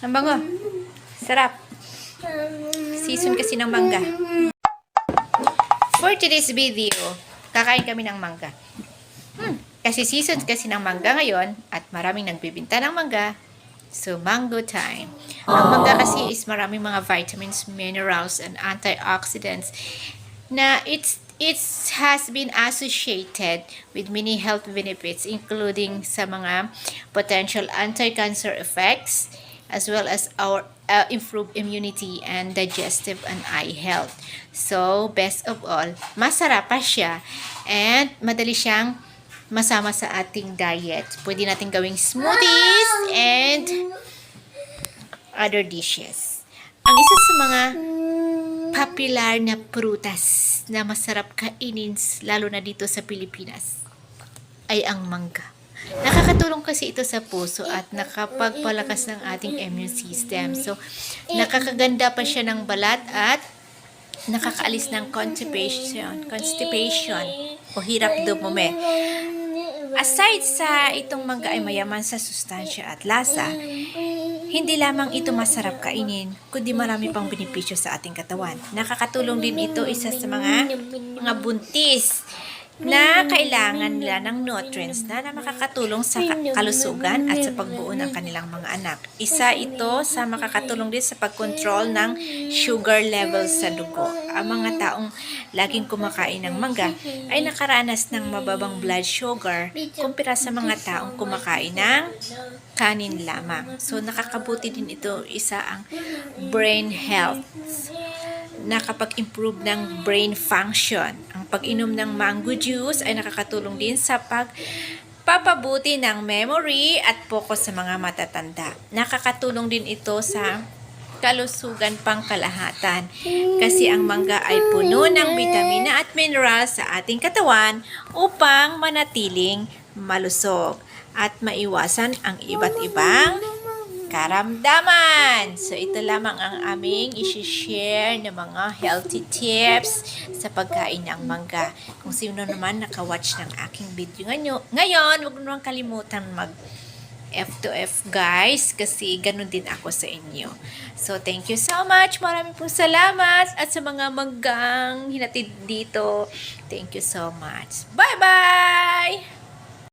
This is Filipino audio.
Ang bango. Sarap. Season kasi ng mangga. For today's video, kakain kami ng mangga. Kasi season kasi ng mangga ngayon at maraming nagbibinta ng mangga. So, mango time. Ang mangga kasi is maraming mga vitamins, minerals, and antioxidants na it has been associated with many health benefits including sa mga potential anti-cancer effects as well as our improved immunity and digestive and eye health. So, best of all, masarap pa siya and madali siyang masama sa ating diet. Pwede natin gawing smoothies and other dishes. Ang isa sa mga popular na prutas na masarap kainin, lalo na dito sa Pilipinas, ay ang mangga. Nakakatulong kasi ito sa puso at nakapagpalakas ng ating immune system. So, nakakaganda pa siya ng balat at nakakaalis ng constipation o hirap dumume. Aside sa itong mangga ay mayaman sa sustansya at lasa, hindi lamang ito masarap kainin, kundi marami pang benepisyo sa ating katawan. Nakakatulong din ito isa sa mga buntis na kailangan nila ng nutrients na makakatulong sa kalusugan at sa pagbuo ng kanilang mga anak. Isa ito sa makakatulong din sa pagkontrol ng sugar levels sa dugo. Ang mga taong laging kumakain ng mangga ay nakaranas ng mababang blood sugar kumpara sa mga taong kumakain ng kanin lamang. So, nakakabuti din ito isa ang brain health, nakapag-improve ng brain function. Ang pag-inom ng mango juice ay nakakatulong din sa pagpapabuti ng memory at focus sa mga matatanda. Nakakatulong din ito sa kalusugan pangkalahatan kasi ang mangga ay puno ng bitamina at minerals sa ating katawan upang manatiling malusog at maiwasan ang iba't ibang karamdaman. So, ito lamang ang aming isi-share na mga healthy tips sa pagkain ng mangga. Kung sino naman nakawatch ng aking video ngayon, huwag naman kalimutan mag F2F guys, kasi ganun din ako sa inyo. So, thank you so much. Maraming pong salamat. At sa mga manggang hinatid dito, thank you so much. Bye-bye!